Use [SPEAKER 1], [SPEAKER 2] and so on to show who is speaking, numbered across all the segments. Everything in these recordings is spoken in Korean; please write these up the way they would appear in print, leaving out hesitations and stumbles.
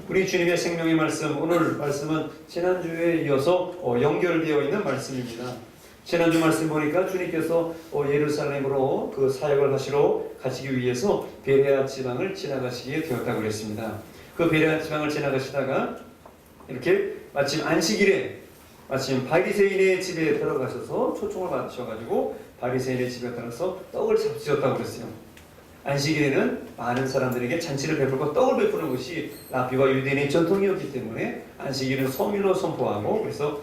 [SPEAKER 1] 우리 주님의 생명의 말씀, 오늘 말씀은 지난주에 이어서 연결되어 있는 말씀입니다. 지난주 말씀 보니까 주님께서 예루살렘으로 그 사역을 하시러 가시기 위해서 베레아 지방을 지나가시게 되었다고 그랬습니다. 그 베레아 지방을 지나가시다가 이렇게 마침 안식일에 마침 바리새인의 집에 들어가셔서 초청을 받으셔가지고 바리새인의 집에 들어가서 떡을 잡수셨다고 그랬어요. 안식일에는 많은 사람들에게 잔치를 베풀고 떡을 베푸는 것이 라비와 유대인의 전통이었기 때문에 안식일은 성일로 선포하고 그래서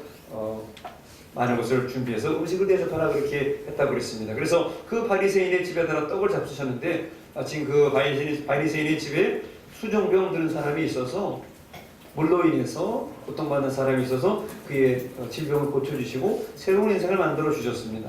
[SPEAKER 1] 많은 것을 준비해서 음식을 대접하라 그렇게 했다고 그랬습니다. 그래서 그 바리새인의 집에다가 떡을 잡수셨는데 마침 그 바리새인의 집에 수종병 드는 사람이 있어서 물로 인해서 고통받는 사람이 있어서 그의 질병을 고쳐주시고 새로운 인생을 만들어 주셨습니다.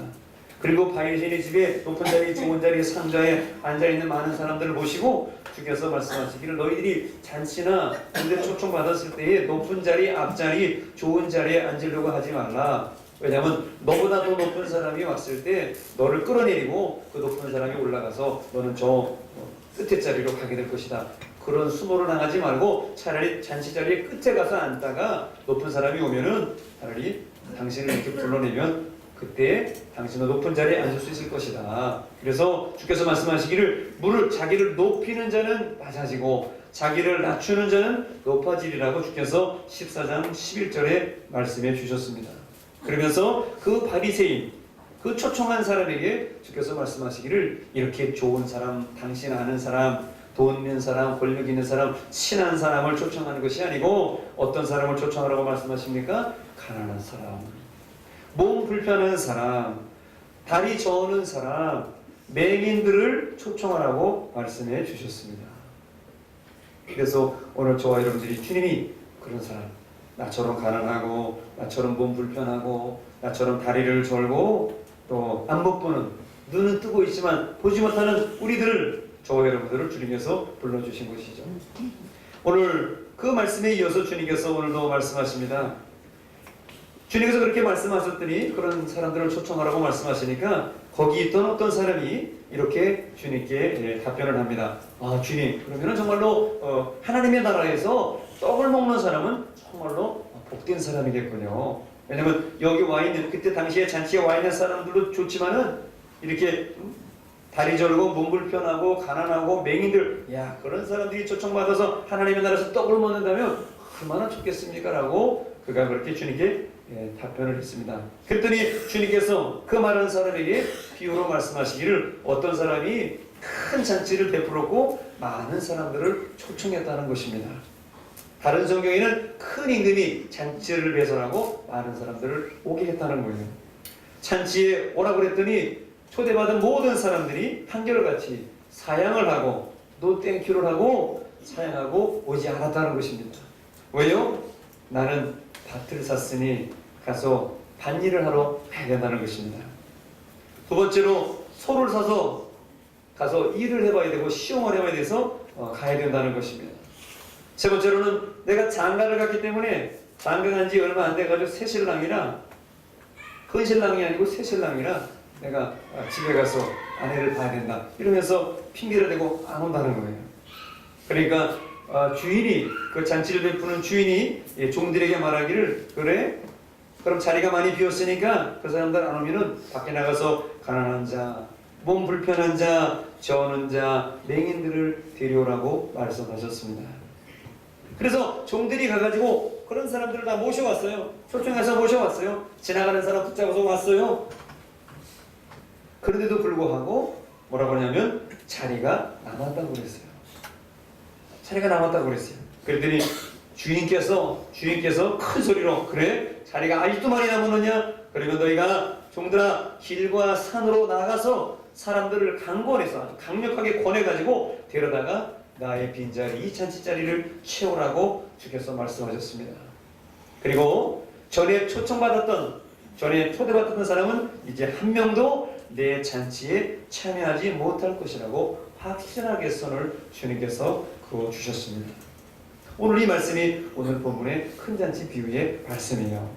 [SPEAKER 1] 그리고 바리새인의 집에 높은 자리, 좋은 자리, 상자에 앉아있는 많은 사람들을 모시고 주께서 말씀하시기를 너희들이 잔치나 군대 초청받았을 때에 높은 자리, 앞자리, 좋은 자리에 앉으려고 하지 말라. 왜냐하면 너보다 더 높은 사람이 왔을 때 너를 끌어내리고 그 높은 사람이 올라가서 너는 저 끝에 자리로 가게 될 것이다. 그런 수모를 당하지 말고 차라리 잔치 자리에 끝에 가서 앉다가 높은 사람이 오면은 차라리 당신을 이렇게 불러내면 그때 당신은 높은 자리에 앉을 수 있을 것이다. 그래서 주께서 말씀하시기를 자기를 높이는 자는 낮아지고 자기를 낮추는 자는 높아지리라고 주께서 14장 11절에 말씀해 주셨습니다. 그러면서 그 바리새인, 그 초청한 사람에게 주께서 말씀하시기를 이렇게 좋은 사람, 당신 아는 사람, 돈 있는 사람, 권력 있는 사람, 친한 사람을 초청하는 것이 아니고 어떤 사람을 초청하라고 말씀하십니까? 가난한 사람, 몸 불편한 사람, 다리 저는 사람, 맹인들을 초청하라고 말씀해 주셨습니다. 그래서 오늘 저와 여러분들이 주님이 그런 사람, 나처럼 가난하고 나처럼 몸 불편하고 나처럼 다리를 절고 또 안 못 보는, 눈은 뜨고 있지만 보지 못하는 우리들을, 저와 여러분들을 주님께서 불러주신 것이죠. 오늘 그 말씀에 이어서 주님께서 오늘도 말씀하십니다. 주님께서 그렇게 말씀하셨더니 그런 사람들을 초청하라고 말씀하시니까 거기 있던 어떤 사람이 이렇게 주님께 답변을 합니다. 아, 주님, 그러면 정말로 하나님의 나라에서 떡을 먹는 사람은 정말로 복된 사람이겠군요. 왜냐면 여기 와 있는, 그때 당시에 잔치에 와 있는 사람들도 좋지만은 이렇게 다리 절고 몸 불편하고 가난하고 맹인들, 야, 그런 사람들이 초청받아서 하나님의 나라에서 떡을 먹는다면 얼마나 좋겠습니까? 라고 그가 그렇게 주님께 답변을 했습니다. 그랬더니 주님께서 그 말하는 사람에게 비유로 말씀하시기를 어떤 사람이 큰 잔치를 베풀었고 많은 사람들을 초청했다는 것입니다. 다른 성경에는 큰 임금이 잔치를 배설하고 많은 사람들을 오게 했다는 거예요. 잔치에 오라고 그랬더니 초대받은 모든 사람들이 한결같이 사양을 하고 노 땡큐를 하고 사양하고 오지 않았다는 것입니다. 왜요? 나는 밭을 샀으니 가서 밭일을 하러 가야 된다는 것입니다. 두 번째로 소를 사서 가서 일을 해봐야 되고 시험을 해봐야 돼서 가야 된다는 것입니다. 세 번째로는 내가 장가를 갔기 때문에 장가 간 지 얼마 안 돼가지고 새신랑이라, 큰 신랑이 아니고 새신랑이라 내가 집에 가서 아내를 봐야 된다 이러면서 핑계를 대고 안 온다는 거예요. 그러니까 주인이, 그 잔치를 베푸는 주인이 종들에게 말하기를 그래? 그럼 자리가 많이 비었으니까 그 사람들 안 오면은 밖에 나가서 가난한 자, 몸 불편한 자, 저는 자, 맹인들을 데려오라고 말씀하셨습니다. 그래서 종들이 가가지고 그런 사람들을 다 모셔왔어요. 초청해서 모셔왔어요. 지나가는 사람 붙잡아서 왔어요. 그런데도 불구하고 뭐라고 하냐면 자리가 남았다고 그랬어요. 자리가 남았다고 그랬어요. 그랬더니 주인께서 큰 소리로 그래? 자리가 아직도 많이 남았느냐? 그러면 너희가 종들아 길과 산으로 나가서 사람들을 강권해서 아주 강력하게 권해가지고 데려다가 나의 빈자리, 이 잔치자리를 채우라고 주께서 말씀하셨습니다. 그리고 전에 초대받았던 사람은 이제 한 명도 내 잔치에 참여하지 못할 것이라고 확실하게 선을 주님께서 그어주셨습니다. 오늘 이 말씀이 오늘 본문의 큰 잔치 비유의 말씀이에요.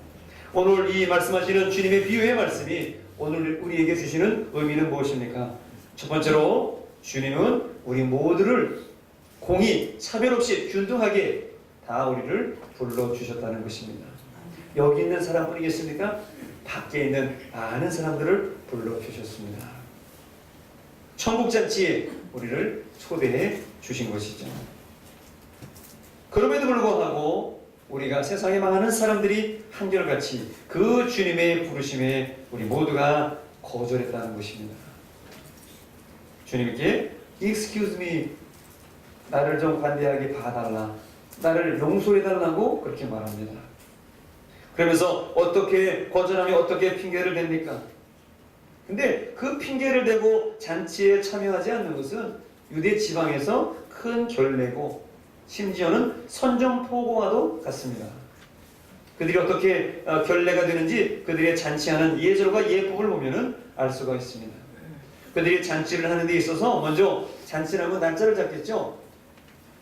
[SPEAKER 1] 오늘 이 말씀하시는 주님의 비유의 말씀이 오늘 우리에게 주시는 의미는 무엇입니까? 첫 번째로 주님은 우리 모두를 공의, 차별 없이 균등하게 다 우리를 불러주셨다는 것입니다. 여기 있는 사람뿐이겠습니까? 밖에 있는 많은 사람들을 불러주셨습니다. 천국잔치에 우리를 초대해 주신 것이죠. 그럼에도 불구하고 우리가 세상에 많은 사람들이 한결같이 그 주님의 부르심에 우리 모두가 거절했다는 것입니다. 주님께 Excuse me, 나를 좀 관대하게 봐달라, 나를 용서해달라고 그렇게 말합니다. 그러면서 어떻게 거절하며 어떻게 핑계를 댑니까? 근데 그 핑계를 대고 잔치에 참여하지 않는 것은 유대 지방에서 큰 결례고 심지어는 선전포고와도 같습니다. 그들이 어떻게 결례가 되는지 그들의 잔치하는 예절과 예법을 보면 알 수가 있습니다. 그들이 잔치를 하는 데 있어서 먼저 잔치를 하면 날짜를 잡겠죠.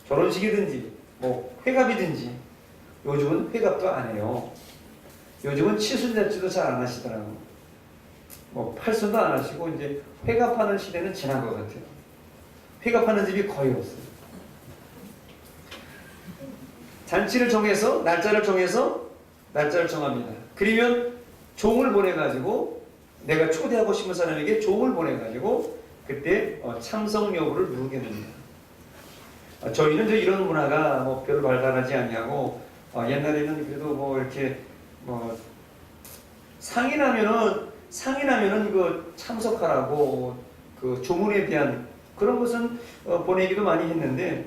[SPEAKER 1] 결혼식이든지 뭐 회갑이든지. 요즘은 회갑도 안 해요. 요즘은 칠순잔치도 잘 안 하시더라고요. 뭐 팔순도 안 하시고 이제 회갑하는 시대는 지난 것 같아요. 회갑하는 집이 거의 없어요. 잔치를 정해서 날짜를 정합니다. 그러면 종을 보내가지고 내가 초대하고 싶은 사람에게 종을 보내가지고 그때 참석 여부를 누르게 됩니다. 저희는 이런 문화가 뭐 별로 발달하지 않냐고 옛날에는 그래도 뭐 이렇게 뭐 상인하면은 그 참석하라고 그 조문에 대한 그런 것은 보내기도 많이 했는데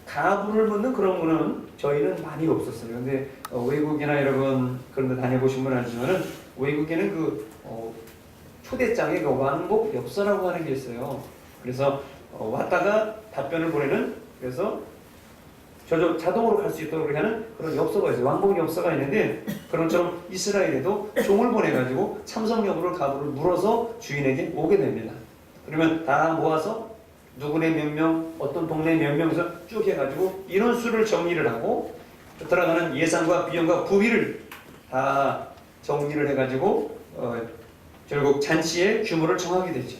[SPEAKER 1] 가부를 묻는 그런 거는 저희는 많이 없었어요. 근데 외국이나 여러분 그런 데 다녀보신 분은 알지만은 외국에는 그 초대장에 그 왕복 엽서라고 하는 게 있어요. 그래서 왔다가 답변을 보내는, 그래서 자동으로 갈 수 있도록 하는 그런 엽서가 있어요. 왕복 엽서가 있는데 그런 것처럼 이스라엘에도 종을 보내가지고 참석 여부를 가부를 물어서 주인에게 오게 됩니다. 그러면 다 모아서 누구네 몇 명, 어떤 동네 몇 명에서 쭉 해가지고 인원수를 정리를 하고 들어가는 예산과 비용과 부위를 다 정리를 해가지고 결국 잔치의 규모를 정하게 되죠.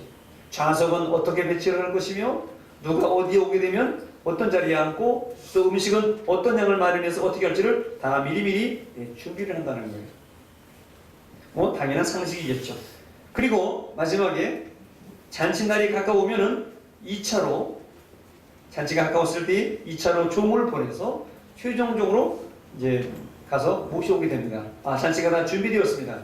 [SPEAKER 1] 좌석은 어떻게 배치를 할 것이며 누가 어디에 오게 되면 어떤 자리에 앉고 또 음식은 어떤 양을 마련해서 어떻게 할지를 다 미리미리 준비를 한다는 거예요. 뭐 당연한 상식이겠죠. 그리고 마지막에 잔치날이 가까우면은 2차로 잔치가 가까웠을 때 2차로 종을 보내서 최종적으로 이제 가서 모셔오게 됩니다. 잔치가 다 준비되었습니다.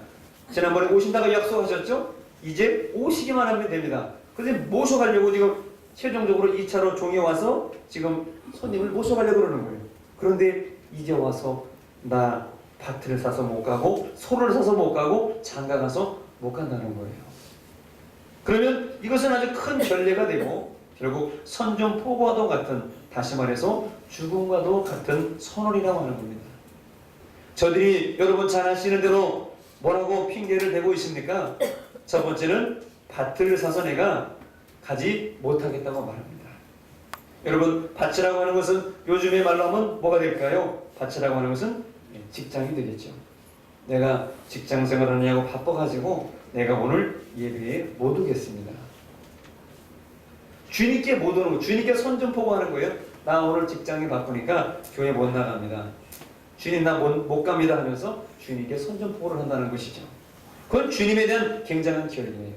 [SPEAKER 1] 지난번에 오신다고 약속하셨죠? 이제 오시기만 하면 됩니다. 근데 모셔가려고 지금 최종적으로 2차로 종이 와서 지금 손님을 모셔가려고 그러는 거예요. 그런데 이제 와서 나 밭을 사서 못 가고 소를 사서 못 가고 장가 가서 못 간다는 거예요. 그러면 이것은 아주 큰 결례가 되고 결국 선전포고와도 같은, 다시 말해서 죽음과도 같은 선언이라고 하는 겁니다. 저들이 여러분 잘 아시는 대로 뭐라고 핑계를 대고 있습니까? 첫 번째는 밭을 사서 내가 가지 못하겠다고 말합니다. 여러분, 밭이라고 하는 것은 요즘의 말로 하면 뭐가 될까요? 밭이라고 하는 것은 직장이 되겠죠. 내가 직장 생활을 하냐고 바빠가지고 내가 오늘 예배에 못 오겠습니다. 주님께 못 오는 거, 주님께 선전포고하는 거예요. 나 오늘 직장이 바쁘니까 교회 못 나갑니다. 주님 나 못 갑니다 하면서 주님께 선전포고를 한다는 것이죠. 그건 주님에 대한 굉장한 결례예요.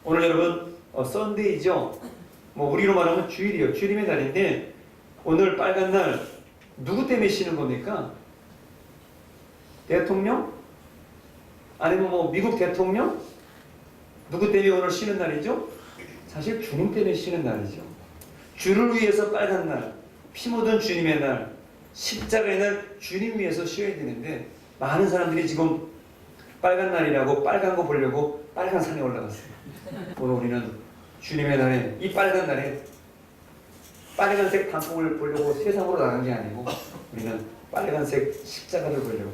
[SPEAKER 1] 오늘 여러분 썬데이죠. 뭐 우리로 말하면 주일이에요. 주님의 날인데 오늘 빨간 날 누구 때문에 쉬는 겁니까? 대통령? 아니면 뭐 미국 대통령? 누구 때문에 오늘 쉬는 날이죠? 사실 주님 때문에 쉬는 날이죠. 주를 위해서 빨간 날, 피 묻은 주님의 날, 십자가의 날 주님 위해서 쉬어야 되는데 많은 사람들이 지금 빨간 날이라고 빨간 거 보려고 빨간 산에 올라갔어요. 오늘 우리는 주님의 날에, 이 빨간 날에 빨간색 단풍을 보려고 세상으로 나간 게 아니고 우리는 빨간색 십자가를 보려고,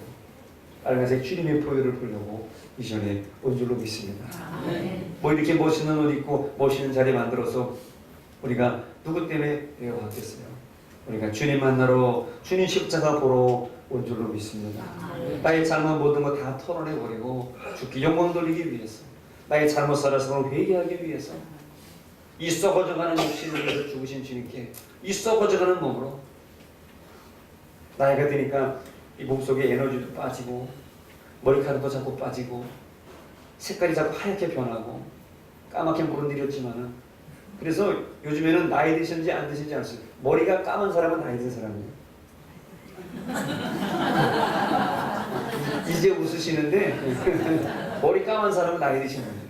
[SPEAKER 1] 빨간색 주님의 보혈을 보려고 이 전에 온 줄로 믿습니다. 뭐 이렇게 멋있는 옷 입고 멋있는 자리 만들어서 우리가 누구 때문에 왔겠어요? 우리가 주님 만나러, 주님 십자가 보러 온 줄로 믿습니다. 나의 잘못 모든 거 다 털어내버리고 죽기 영광 돌리기 위해서, 나의 잘못 살아서 회개하기 위해서, 이 썩어져가는 육신을 위해서 죽으신 주님께 이 썩어져가는 몸으로 나이가 드니까 이 몸속에 에너지도 빠지고 머리카락도 자꾸 빠지고 색깔이 자꾸 하얗게 변하고 까맣게 물어들였지만은 그래서 요즘에는 나이 드신지 안 드신지 알 수 있어요. 머리가 까만 사람은 나이 든 사람이에요. 이제 웃으시는데 머리 까만 사람은 나이 드신 분이에요.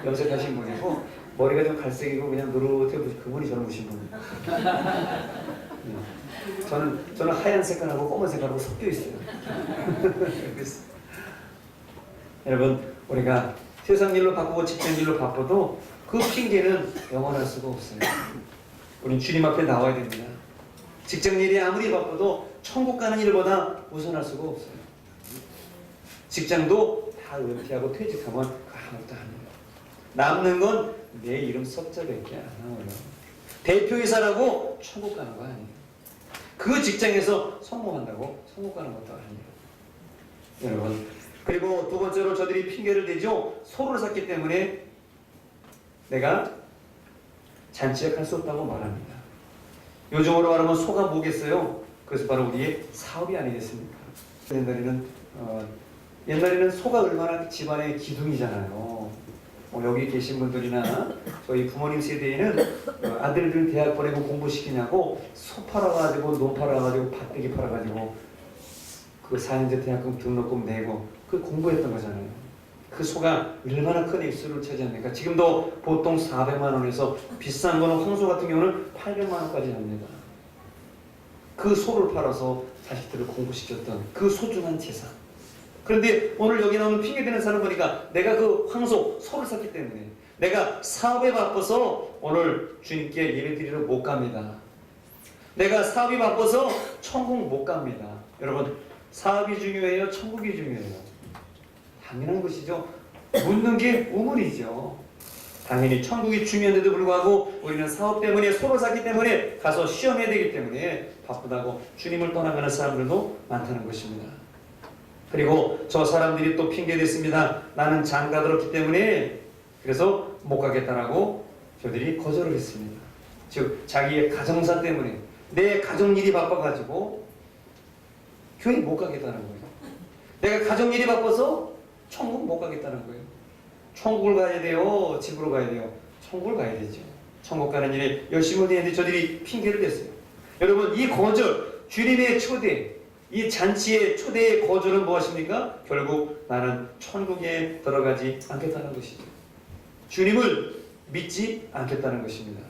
[SPEAKER 1] 염색하신 분이고 머리가 좀 갈색이고 그냥 노릇해 보시 그분이 젊으신 분이에요. 저는 하얀 색깔하고 검은 색깔하고 섞여 있어요. 여러분 우리가 세상 일로 바쁘고 직장 일로 바빠도 그 핑계는 영원할 수가 없어요. 우린 주님 앞에 나와야 됩니다. 직장 일이 아무리 바빠도 천국 가는 일보다 우선할 수가 없어요. 직장도 다 은퇴하고 퇴직하면 아무것도 아니에요. 남는 건 내 이름 석자밖에 안 나와요. 대표이사라고 천국 가는 거 아니에요. 그 직장에서 성공한다고 천국 가는 것도 아니에요. 여러분 그리고 두 번째로 저들이 핑계를 대죠. 소를 샀기 때문에 내가 잔치에 갈 수 없다고 말합니다. 요즘으로 말하면 소가 뭐겠어요? 그래서 바로 우리의 사업이 아니겠습니까? 옛날에는 소가 얼마나 집안의 기둥이잖아요. 여기 계신 분들이나 저희 부모님 세대에는 아들들 대학 보내고 공부시키냐고 소 팔아가지고 논 팔아가지고 밭대기 팔아가지고 그 4년제 대학금 등록금 내고 그 공부했던 거잖아요. 그 소가 얼마나 큰 액수를 차지합니까? 지금도 보통 400만 원에서 비싼 거는 황소 같은 경우는 800만 원까지 합니다. 그 소를 팔아서 자식들을 공부시켰던 그 소중한 재산. 그런데 오늘 여기 나오는 핑계대는 사람 보니까 내가 그 황소, 소를 샀기 때문에 내가 사업에 바빠서 오늘 주님께 예배드리러 못 갑니다. 내가 사업이 바빠서 천국 못 갑니다. 여러분 사업이 중요해요? 천국이 중요해요? 당연한 것이죠. 묻는 게 우물이죠. 당연히 천국이 중요한데도 불구하고 우리는 사업 때문에 소를 샀기 때문에 가서 시험해야 되기 때문에 바쁘다고 주님을 떠나가는 사람들도 많다는 것입니다. 그리고 저 사람들이 또 핑계댔습니다. 나는 장가 들었기 때문에 그래서 못 가겠다라고 저들이 거절을 했습니다. 즉 자기의 가정사 때문에 내 가정일이 바빠가지고 교회 못 가겠다는 거예요. 내가 가정일이 바빠서 천국 못 가겠다는 거예요. 천국을 가야 돼요? 집으로 가야 돼요? 천국을 가야 되죠. 천국 가는 일에 열심히 했는데 저들이 핑계를 댔어요. 여러분 이 거절, 주님의 초대, 이 잔치의 초대의 거절은 무엇입니까? 결국 나는 천국에 들어가지 않겠다는 것이죠. 주님을 믿지 않겠다는 것입니다.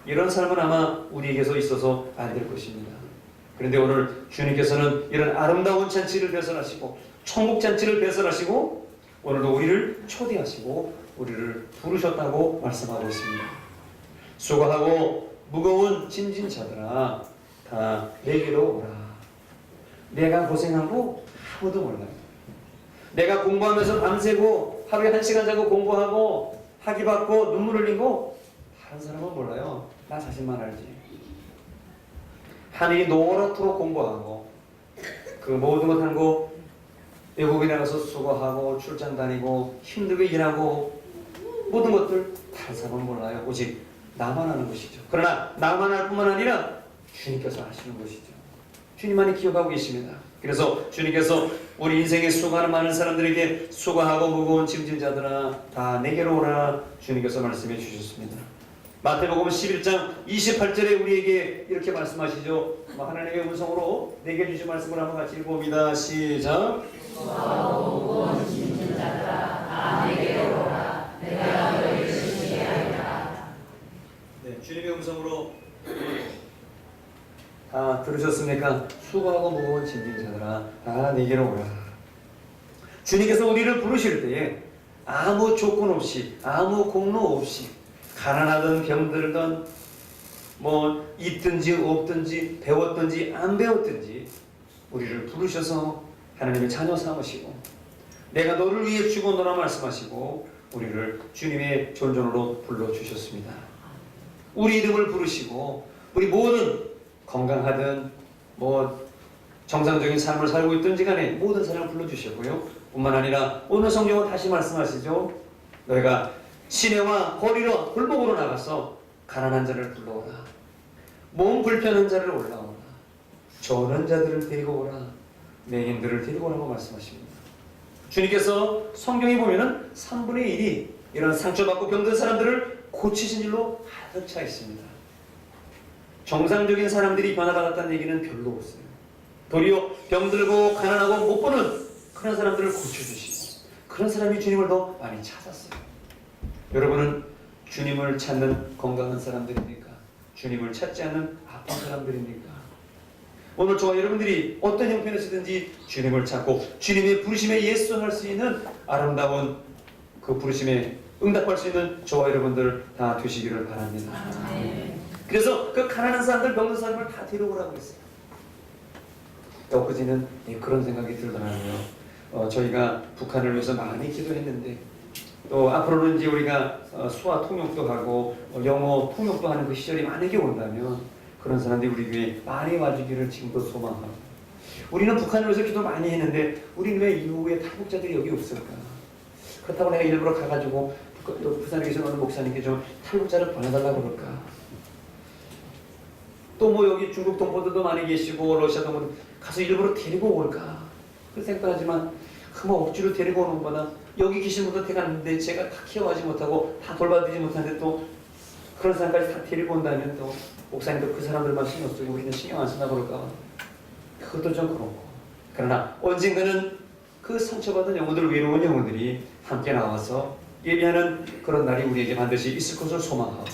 [SPEAKER 1] 이런 삶은 아마 우리에게서 있어서 안 될 것입니다. 그런데 오늘 주님께서는 이런 아름다운 잔치를 배설하시고 천국 잔치를 배설하시고 오늘도 우리를 초대하시고 우리를 부르셨다고 말씀하고 있습니다. 수고하고 무거운 짐진 자들아 다 내게로 오라. 내가 고생한 거 아무도 몰라요. 내가 공부하면서 밤새고 하루에 1시간 자고 공부하고 학위 받고 눈물 흘린 거 다른 사람은 몰라요. 나 자신만 알지. 하늘이 노랗도록 공부하고 그 모든 것 한 거 외국에 나가서 수고하고 출장 다니고 힘들게 일하고 모든 것들 다른 사람은 몰라요. 오직 나만 하는 것이죠. 그러나 나만 할 뿐만 아니라 주님께서 하시는 것이죠. 주님만이 기억하고 계십니다. 그래서 주님께서 우리 인생에 수고하는 많은 사람들에게 수고하고 무거운 짐진 자들아 다 내게로 오라 주님께서 말씀해 주셨습니다. 마태복음 11장 28절에 우리에게 이렇게 말씀하시죠. 하나님의 음성으로 내게 주신 말씀을 한번 같이 읽어봅니다. 시작. 수고하고 무거운 짐진 자들아 다 내게로 오라 내가 너희를 쉬게 하리라. 네, 주님의 음성으로 다 들으셨습니까? 수고하고 무거운 짐진 자들아 다 내게로 오라. 주님께서 우리를 부르실 때에 아무 조건 없이 아무 공로 없이 가난하든 병들든 뭐 있든지 없든지 배웠든지 안 배웠든지 우리를 부르셔서 하나님의 자녀 삼으시고 내가 너를 위해 죽었노라 말씀하시고 우리를 주님의 존전으로 불러주셨습니다. 우리 이름을 부르시고 우리 모든 건강하든 뭐 정상적인 삶을 살고 있든지 간에 모든 사람을 불러주셨고요. 뿐만 아니라 오늘 성경은 다시 말씀하시죠. 너희가 시내와 거리로 골목으로 나가서 가난한 자를 불러오라. 몸 불편한 자를 올라오라. 저는 자들을 데리고 오라, 맹인들을 데리고 오라고 말씀하십니다. 주님께서 성경에 보면은 3분의 1이 이런 상처받고 병든 사람들을 고치신 일로 가득 차 있습니다. 정상적인 사람들이 변화받았다는 얘기는 별로 없어요. 도리어 병들고 가난하고 못 보는 그런 사람들을 고쳐주시고, 그런 사람이 주님을 더 많이 찾았어요. 여러분은 주님을 찾는 건강한 사람들입니까? 주님을 찾지 않는 아픈 사람들입니까? 오늘 저와 여러분들이 어떤 형편에서든지 주님을 찾고 주님의 부르심에 예수할 수 있는 아름다운 그 부르심에 응답할 수 있는 저와 여러분들 다 되시기를 바랍니다. 그래서 그 가난한 사람들, 병든 사람을 다 데려오라고 했어요. 엊그제는 그런 생각이 들더라고요. 저희가 북한을 위해서 많이 기도했는데, 또 앞으로는 이제 우리가 수화 통역도 하고 영어 통역도 하는 그 시절이 만약에 온다면 그런 사람들이 우리 교회에 많이 와주기를 지금도 소망하고, 우리는 북한을 위해서 기도 많이 했는데 우리는 왜 이후에 탈북자들이 여기 없을까? 그렇다고 내가 일부러 가가지고 또 부산에 계신 어느 목사님께 좀 탈북자를 보내달라고 그럴까? 또 뭐 여기 중국 동포들도 많이 계시고 러시아 동포들 가서 일부러 데리고 올까? 그 생각하지만 뭐 억지로 데리고 오는 것보다 여기 계신 분들 데려갔는데 제가 다 키워가지 못하고 다 돌봐드리지 못하는데 또 그런 사람까지 다 데리고 온다면 또 목사님도 그 사람들만 신경 쓰고 우리는 신경 안 쓰나 그럴까? 그것도 좀 그렇고. 그러나 언젠가는 그 상처받은 영혼들, 외로운 영혼들이 함께 나와서 예배하는 그런 날이 우리에게 반드시 있을 것을 소망하고,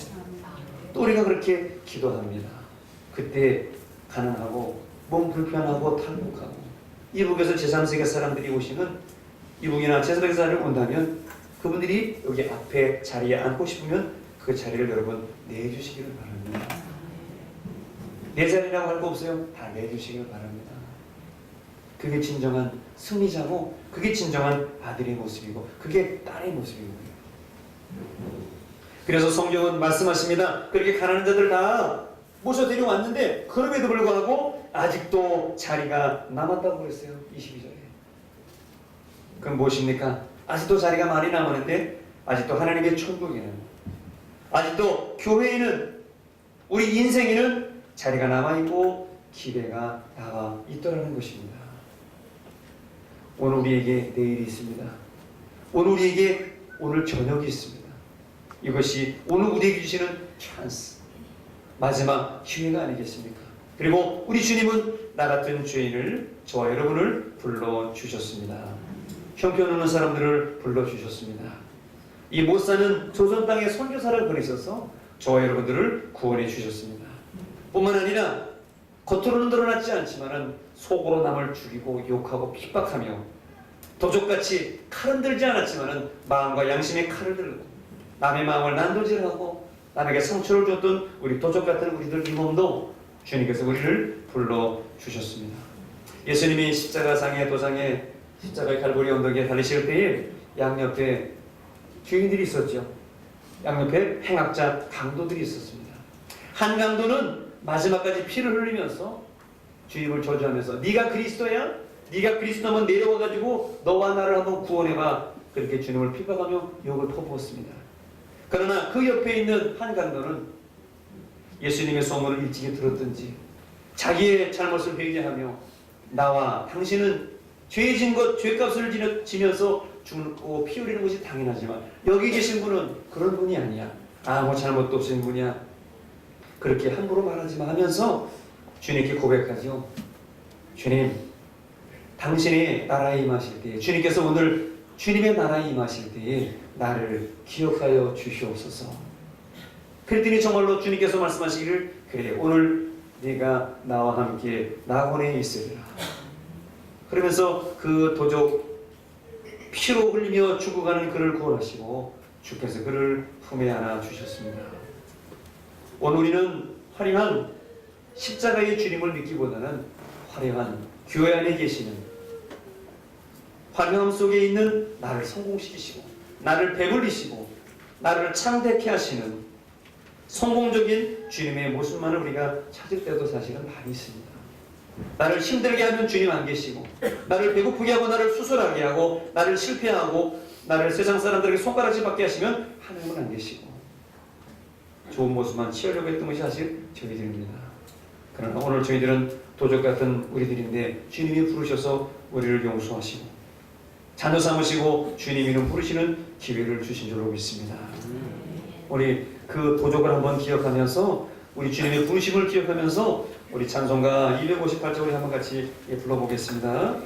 [SPEAKER 1] 또 우리가 그렇게 기도합니다. 그때 가난하고 몸 불편하고 탈북하고 이북에서 제3세계 사람들이 오시면, 이북이나 제3세계 사람이 온다면 그분들이 여기 앞에 자리에 앉고 싶으면 그 자리를 여러분 내주시기를 바랍니다. 내 자리라고 할 거 없어요. 다 내주시기를 바랍니다. 그게 진정한 승리자고, 그게 진정한 아들의 모습이고, 그게 딸의 모습이고요. 그래서 성경은 말씀하십니다. 그렇게 가난한 자들 다 모셔 데려왔는데 그럼에도 불구하고 아직도 자리가 남았다고 그랬어요. 22절에. 그럼 무엇입니까? 아직도 자리가 많이 남았는데, 아직도 하나님의 천국에는, 아직도 교회에는, 우리 인생에는 자리가 남아있고 기회가 나와 있더라는 것입니다. 오늘 우리에게 내일이 있습니다. 오늘 우리에게 오늘 저녁이 있습니다. 이것이 오늘 우리에게 주시는 찬스, 마지막 기회가 아니겠습니까? 그리고 우리 주님은 나 같은 죄인을, 저와 여러분을 불러주셨습니다. 형편없는 사람들을 불러주셨습니다. 이 못 사는 조선 땅에 선교사를 보내셔서 저와 여러분들을 구원해 주셨습니다. 뿐만 아니라 겉으로는 드러났지 않지만 속으로 남을 죽이고 욕하고 핍박하며 도적같이 칼은 들지 않았지만 마음과 양심의 칼을 들고 남의 마음을 난도질하고 남에게 상처를 줬던 우리 도적같은 우리들 이 몸도 주님께서 우리를 불러주셨습니다. 예수님이 십자가상의 도장에, 십자가의 갈보리 언덕에 달리실 때에 양옆에 죄인들이 있었죠. 양옆에 행악자 강도들이 있었습니다. 한 강도는 마지막까지 피를 흘리면서 주님을 저주하면서 네가 그리스도야? 네가 그리스도면 내려와가지고 너와 나를 한번 구원해봐. 그렇게 주님을 핍박하며 욕을 퍼부었습니다. 그러나 그 옆에 있는 한 강도는 예수님의 소문을 일찍이 들었든지 자기의 잘못을 회개하며 나와 당신은 죄진 것, 죄값을 지면서 죽고 피 흘리는 것이 당연하지만 여기 계신 분은 그런 분이 아니야. 아무 잘못도 없으신 분이야. 그렇게 함부로 말하지 마 하면서 주님께 고백하죠. 주님, 당신의 나라에 임하실 때에, 주님께서 오늘 주님의 나라에 임하실 때에 나를 기억하여 주시옵소서. 그랬더니 정말로 주님께서 말씀하시기를, 그래 오늘 네가 나와 함께 낙원에 있으리라. 그러면서 그 도적 피로 흘리며 죽어가는 그를 구원하시고 주께서 그를 품에 안아 주셨습니다. 오늘 우리는 화려한 십자가의 주님을 믿기보다는 화려한 교회 안에 계시는, 화려함 속에 있는 나를 성공시키시고 나를 배불리시고 나를 창대케 하시는 성공적인 주님의 모습만을 우리가 찾을 때도 사실은 많이 있습니다. 나를 힘들게 하면 주님 안 계시고, 나를 배고프게 하고 나를 수술하게 하고 나를 실패하고 나를 세상 사람들에게 손가락질 받게 하시면 하나님은 안 계시고, 좋은 모습만 취하려고 했던 것이 사실 저희들입니다. 그러나 오늘 저희들은 도적 같은 우리들인데 주님이 부르셔서 우리를 용서하시고 자녀 삼으시고 주님이 이름 부르시는 기회를 주신 줄로 믿습니다. 우리 그 도적을 한번 기억하면서 우리 주님의 부르심을 기억하면서 우리 찬송가 258절 우리 한번 같이 불러보겠습니다.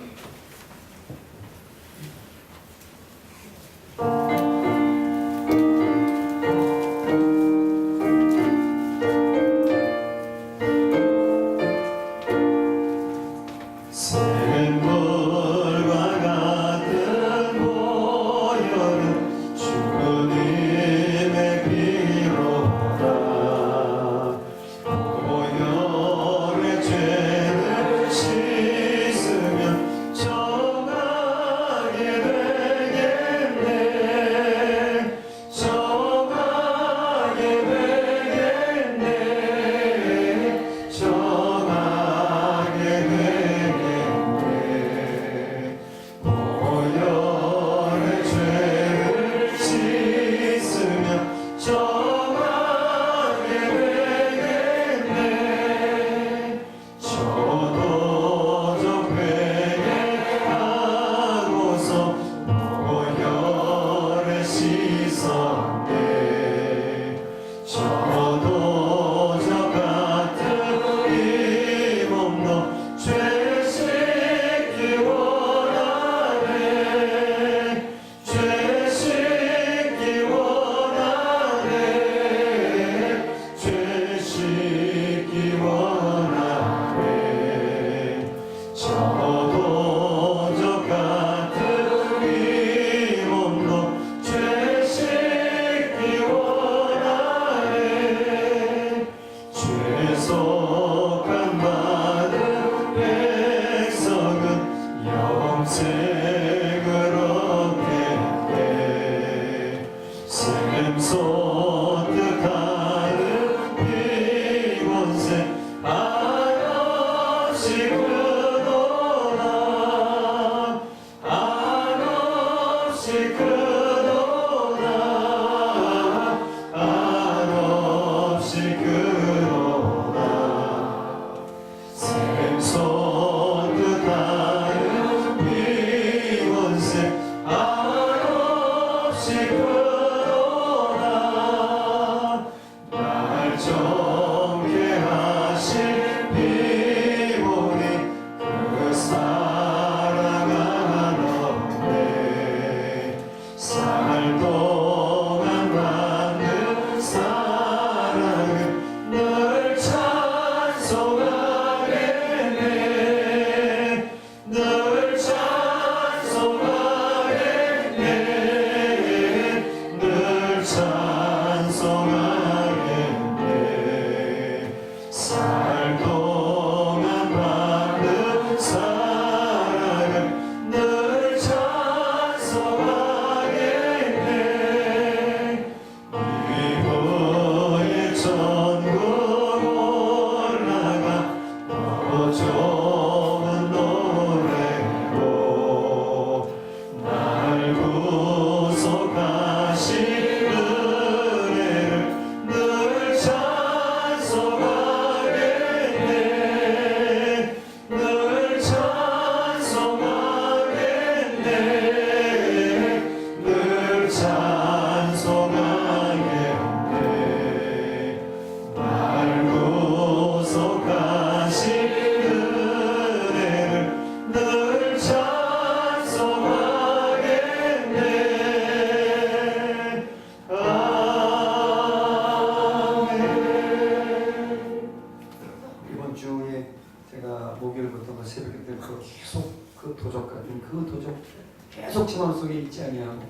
[SPEAKER 1] 계속 제 마음속에 있지 아니하고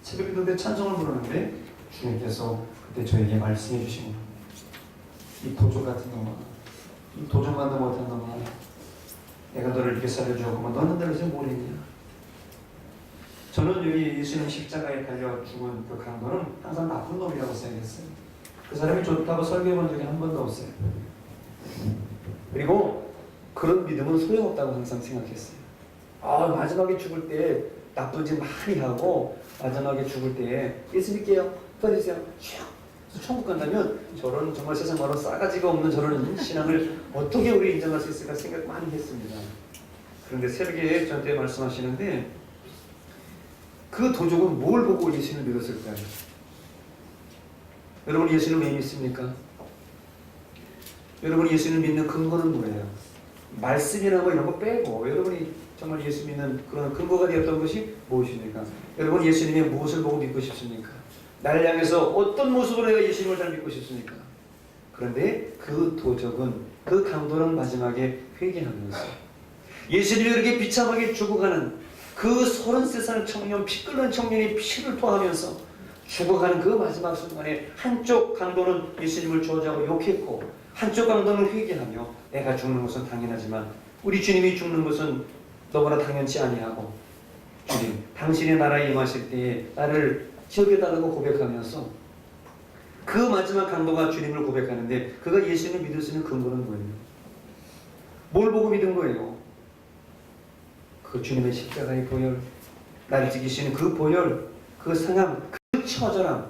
[SPEAKER 1] 새벽 기도 때 찬송을 부르는데 주님께서 그때 저에게 말씀해 주신 이 도적 같은 놈아, 이 도적만도 못한 놈아, 내가 너를 이렇게 살려주었구만. 너는 나를 뭘 했냐? 저는 여기 예수님 십자가에 달려 죽은 그 강도는 항상 나쁜 놈이라고 생각했어요. 그 사람이 좋다고 설교해 본 적이 한 번도 없어요. 그리고 그런 믿음은 소용없다고 항상 생각했어요. 마지막에 죽을 때 나쁜 짓 많이 하고 마지막에 죽을 때 예수 믿게요, 도와주세요, 그래서 천국 간다면 저런 정말 세상 말로 싸가지가 없는 저런 신앙을 어떻게 우리 인정할 수 있을까 생각 많이 했습니다. 그런데 새벽에 저한테 말씀하시는데 그 도적은 뭘 보고 예수님을 믿었을까요? 여러분 예수님을 왜 믿습니까? 여러분이 예수님을 믿는 근거는 뭐예요? 말씀이나 뭐 이런 거 빼고 여러분이 정말 예수 믿는 그런 근거가 되었던 것이 무엇입니까? 여러분 예수님의 무엇을 보고 믿고 싶습니까? 나를 향해서 어떤 모습으로 내가 예수님을 잘 믿고 싶습니까? 그런데 그 도적은 그 강도는 마지막에 회개하면서 예수님이 그렇게 비참하게 죽어가는 그 33살 청년, 피 끓는 청년이 피를 토하면서 죽어가는 그 마지막 순간에 한쪽 강도는 예수님을 저주하고 욕했고 한쪽 강도는 회개하며 내가 죽는 것은 당연하지만 우리 주님이 죽는 것은 너무나 당연치 아니하고 주님 당신의 나라에 임하실 때에 나를 지어겠다고 고백하면서 그 마지막 강도가 주님을 고백하는데 그가 예수님을 믿을 수 있는 근거는 뭐예요? 뭘 보고 믿은 거예요? 그 주님의 십자가의 보혈, 나를 지키시는 그 보혈, 그 상함, 그 처절함.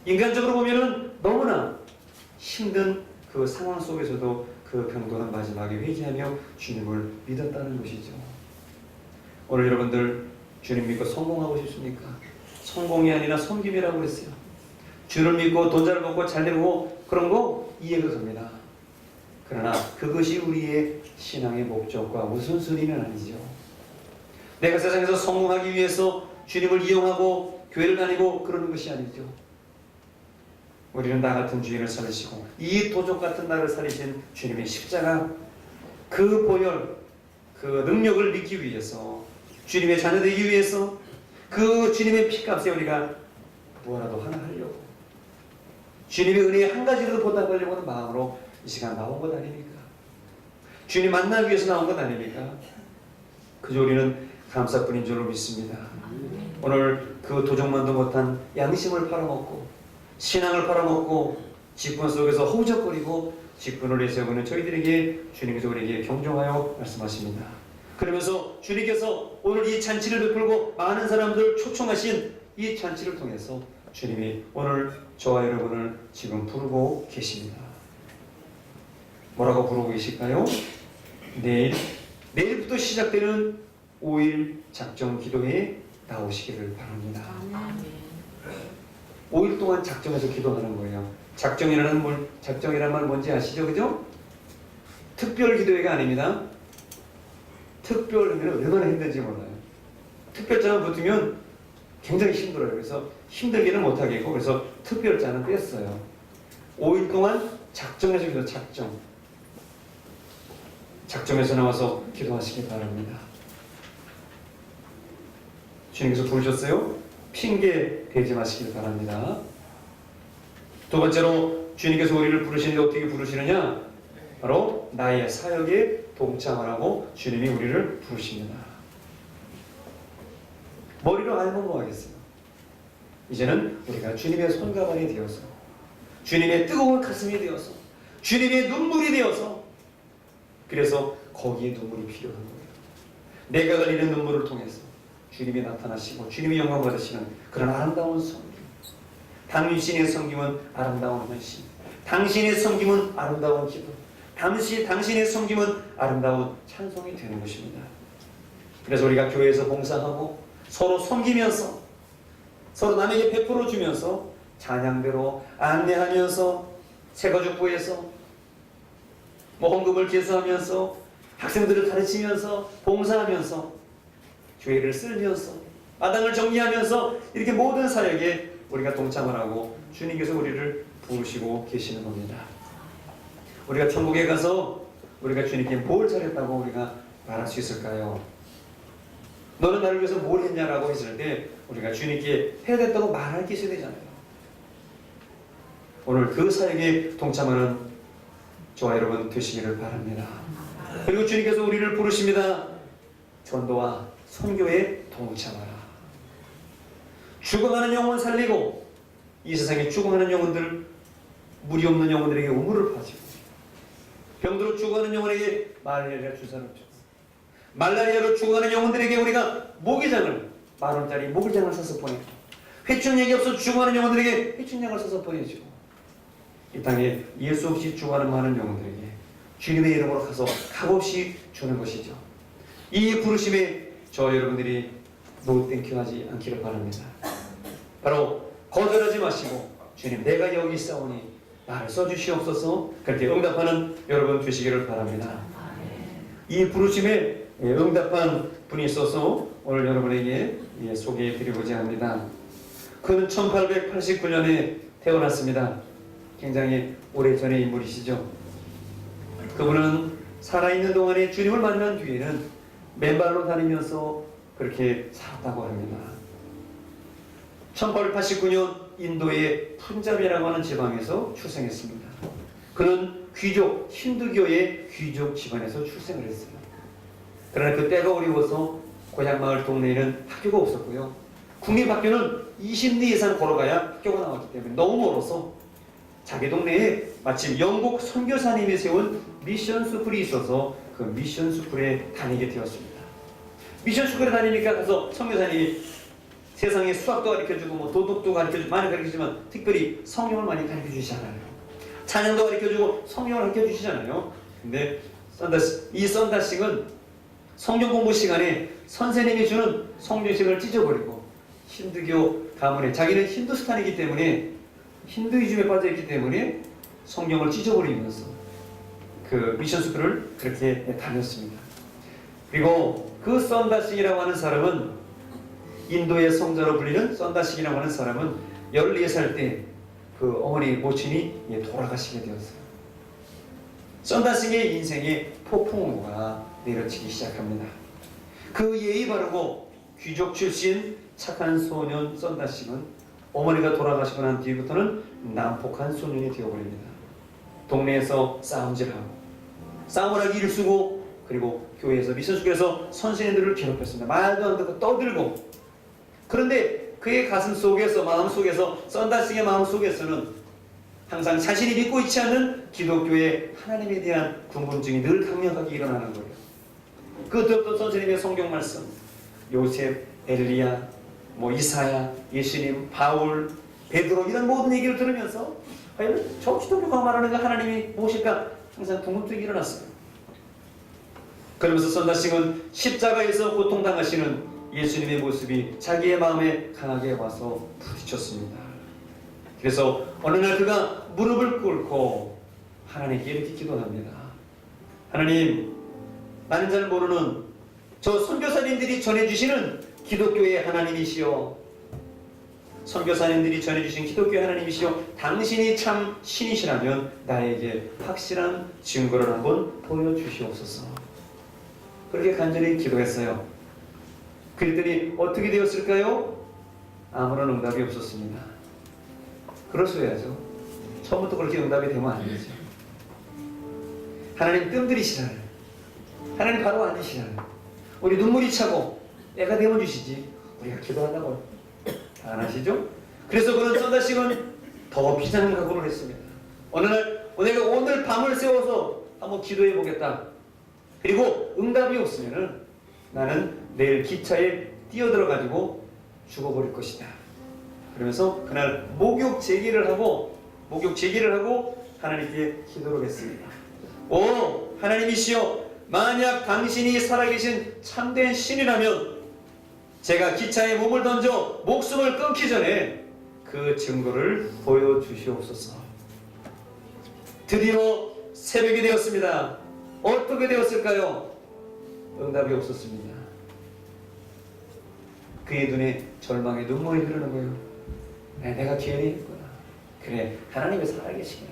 [SPEAKER 1] 인간적으로 보면은 너무나 힘든 그 상황 속에서도 그 강도는 마지막에 회개하며 주님을 믿었다는 것이죠. 오늘 여러분들 주님 믿고 성공하고 싶습니까? 성공이 아니라 섬김이라고 그랬어요. 주를 믿고 돈 잘 벌고 잘 되고 그런 거 이해가 갑니다. 그러나 그것이 우리의 신앙의 목적과 우선순위는 아니죠. 내가 세상에서 성공하기 위해서 주님을 이용하고 교회를 다니고 그러는 것이 아니죠. 우리는 나 같은 주인을 살리시고 이 도적 같은 나를 살리신 주님의 십자가 그 보혈 그 능력을 믿기 위해서 주님의 자녀 되기 위해서 그 주님의 피값에 우리가 뭐라도 하나 하려고 주님의 은혜에 한 가지라도 보답하려고 하는 마음으로 이 시간 나온 것 아닙니까? 주님 만나기 위해서 나온 것 아닙니까? 그저 우리는 감사뿐인 줄로 믿습니다. 오늘 그 도적만도 못한 양심을 팔아먹고 신앙을 팔아먹고 직분 속에서 허우적거리고 직분을 내세우는 저희들에게 주님께서 우리에게 경종하여 말씀하십니다. 그러면서 주님께서 오늘 이 잔치를 베풀고 많은 사람들 초청하신 이 잔치를 통해서 주님이 오늘 저와 여러분을 지금 부르고 계십니다. 뭐라고 부르고 계실까요? 내일부터 시작되는 5일 작정 기도에 나오시기를 바랍니다. 5일 동안 작정해서 기도하는 거예요. 작정이라는 말 뭔지 아시죠? 그죠? 특별 기도회가 아닙니다. 특별하면 얼마나 힘든지 몰라요. 특별자만 붙으면 굉장히 힘들어요. 그래서 힘들기는 못하겠고 그래서 특별자는 뺐어요. 5일 동안 작정해서 기도, 작정해서 나와서 기도하시기 바랍니다. 주님께서 부르셨어요? 핑계 대지 마시길 바랍니다. 두 번째로 주님께서 우리를 부르시는데 어떻게 부르시느냐? 바로 나의 사역에 동참하라고 주님이 우리를 부르십니다. 머리로 알면 뭐 하겠어요? 이제는 우리가 주님의 손가락이 되어서 주님의 뜨거운 가슴이 되어서 주님의 눈물이 되어서 그래서 거기에 눈물이 필요한 거예요. 내가 흘리는 눈물을 통해서 주님이 나타나시고 주님이 영광 받으시는 그런 아름다운 섬김. 당신의 섬김은 아름다운 헌신. 당신의 섬김은 아름다운 기도. 당신의 섬김은 아름다운 찬송이 되는 것입니다. 그래서 우리가 교회에서 봉사하고 서로 섬기면서 서로 남에게 베풀어 주면서 찬양대로 안내하면서 새가족부에서 헌금을 계수하면서 학생들을 가르치면서 봉사하면서 교회를 쓸면서 마당을 정리하면서 이렇게 모든 사역에 우리가 동참을 하고 주님께서 우리를 부르시고 계시는 겁니다. 우리가 천국에 가서 우리가 주님께 뭘 잘했다고 우리가 말할 수 있을까요? 너는 나를 위해서 뭘 했냐라고 했을 때 우리가 주님께 해야 됐다고 말할 게 있어야 되잖아요. 오늘 그 사역에 동참하는 저와 여러분 되시기를 바랍니다. 그리고 주님께서 우리를 부르십니다. 전도와 선교에 동참하라. 죽어가는 영혼 살리고 이 세상에 죽어가는 영혼들, 물이 없는 영혼들에게 우물을 파지고 병들어 죽어가는 영혼에게 말라리아 주사를 주고 말라리아로 죽어가는 영혼들에게 우리가 모기장을 10,000원짜리 모기장을 사서 보내고 회춘약이 없어 죽어가는 영혼들에게 회춘약을 써서 보내죠. 이 땅에 예수 없이 죽어가는 많은 영혼들에게 주님의 이름으로 가서 값없이 주는 것이죠. 이 부르심에 저 여러분들이 노땡큐하지 않기를 바랍니다. 바로 거절하지 마시고 주님 내가 여기 있사오니 나를 써주시옵소서 그렇게 응답하는 여러분 되시기를 바랍니다. 이 부르심에 응답한 분이 있어서 오늘 여러분에게 소개해 드리고자 합니다. 그는 1889년에 태어났습니다. 굉장히 오래전의 인물이시죠. 그분은 살아있는 동안에 주님을 만난 뒤에는 맨발로 다니면서 그렇게 살았다고 합니다. 1889년 인도의 푼잡이라고 하는 지방에서 출생했습니다. 그는 귀족, 힌두교의 귀족 집안에서 출생을 했어요. 그러나 그 때가 어려워서 고향 마을 동네에는 학교가 없었고요. 국립학교는 20리 이상 걸어가야 학교가 나왔기 때문에 너무 멀어서 자기 동네에 마침 영국 선교사님이 세운 미션 스쿨이 있어서 그 미션 스쿨에 다니게 되었습니다. 미션 스쿨에 다니니까 가서 선교사님이 세상에 수학도 가르쳐주고 뭐 도덕도 가르쳐주고 많이 가르치지만 특별히 성경을 많이 가르쳐주시잖아요. 찬양도 가르쳐주고 성경을 가르쳐주시잖아요. 근데 이 썬다식은 성경 공부 시간에 선생님이 주는 성경책을 찢어버리고 힌두교 가문에 자기는 힌두스탄이기 때문에 힌두이즘에 빠져있기 때문에 성경을 찢어버리면서 그 미션스쿨을 그렇게 다녔습니다. 그리고 그 썬다식이라고 하는 사람은 인도의 성자로 불리는 썬다식이라고 하는 사람은 14살 때 그 어머니 모친이 돌아가시게 되었어요. 썬다식의 인생에 폭풍우가 내려치기 시작합니다. 그 예의 바르고 귀족 출신 착한 소년 썬다식은 어머니가 돌아가시고 난 뒤부터는 난폭한 소년이 되어버립니다. 동네에서 싸움질하고 싸움을 하기 일쑤고 그리고 교회에서 미션스쿨에서 선생님들을 괴롭혔습니다. 말도 안 듣고 떠들고. 그런데 그의 가슴 속에서 마음 속에서 썬다식의 마음 속에서는 항상 자신이 믿고 있지 않는 기독교의 하나님에 대한 궁금증이 늘 강력하게 일어나는 거예요. 그 들었던 선생님의 성경 말씀 요셉, 엘리야, 이사야, 예수님, 바울, 베드로 이런 모든 얘기를 들으면서 과연 저 기독교가 말하는 그 하나님이 무엇일까 항상 궁금증이 일어났어요. 그러면서 썬다식은 십자가에서 고통당하시는 예수님의 모습이 자기의 마음에 강하게 와서 부딪혔습니다. 그래서 어느 날 그가 무릎을 꿇고 하나님께 이렇게 기도합니다. 하나님, 나는 잘 모르는 저 선교사님들이 전해주시는 기독교의 하나님이시여, 선교사님들이 전해주신 기독교의 하나님이시여, 당신이 참 신이시라면 나에게 확실한 증거를 한번 보여주시옵소서. 그렇게 간절히 기도했어요. 그랬더니 어떻게 되었을까요? 아무런 응답이 없었습니다. 그러셔야죠. 처음부터 그렇게 응답이 되면 안 되죠. 하나님 뜸들이시라는, 하나님 바로 아니시라는, 우리 눈물이 차고 애가 되면 주시지 우리가 기도한다고 안 하시죠? 그래서 그런 썬다식은 더 비싼 각오를 했습니다. 어느 날 내가 오늘 밤을 새워서 한번 기도해 보겠다. 그리고 응답이 없으면은 나는 내일 기차에 뛰어들어가지고 죽어버릴 것이다. 그러면서 그날 목욕 제기를 하고 하나님께 기도를 했습니다. 오 하나님이시여, 만약 당신이 살아계신 참된 신이라면 제가 기차에 몸을 던져 목숨을 끊기 전에 그 증거를 보여주시옵소서. 드디어 새벽이 되었습니다. 어떻게 되었을까요? 응답이 없었습니다. 그의 눈에 절망의 눈물이 흐르는 거예요. 내가 괜히 했구나. 그래, 하나님이 살아계시구나.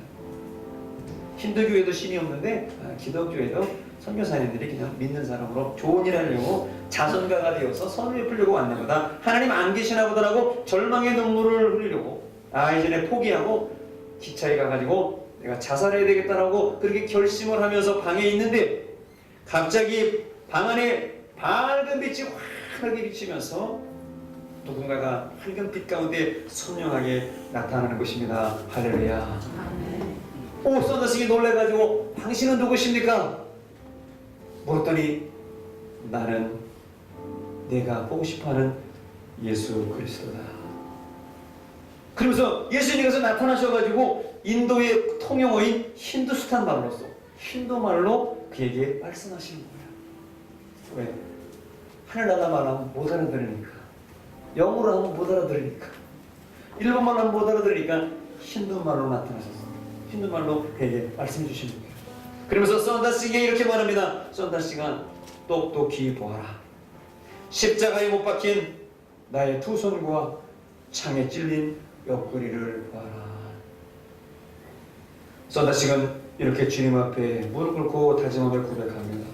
[SPEAKER 1] 힌두교에도 신이 없는데 기독교에도 선교사님들이 그냥 믿는 사람으로 좋은 일 하려고 자선가가 되어서 선을 베풀려고 왔나 보다. 하나님 안 계시나 보다라고 절망의 눈물을 흘리려고 이전에 포기하고 기차에 가가지고 내가 자살해야 되겠다라고 그렇게 결심을 하면서 방에 있는데 갑자기 방 안에 밝은 빛이 환하게 비치면서 누군가가 밝은 빛 가운데 선명하게 나타나는 것입니다. 할렐루야. 오, 썬다식이 놀래가지고 당신은 누구십니까? 물었더니 나는 내가 보고 싶어하는 예수 그리스도다. 그러면서 예수님께서 나타나셔가지고 인도의 통용어인 힌두스탄 말로써 힌두 말로 그에게 말씀하시는 거예요. 왜? 하늘나라 말하면 못 알아들으니까, 영어로 하면 못 알아들으니까, 일본말로 하면 못 알아들으니까 힌두 말로 나타나셨어요. 힌두 말로 그에게 말씀해 주시는 거예요. 그러면서 선다스에게 이렇게 말합니다. 선다스가 똑똑히 보아라. 십자가에 못 박힌 나의 두 손과 창에 찔린 옆구리를 봐라. 선다식은 이렇게 주님 앞에 무릎 꿇고 다짐함을 고백합니다.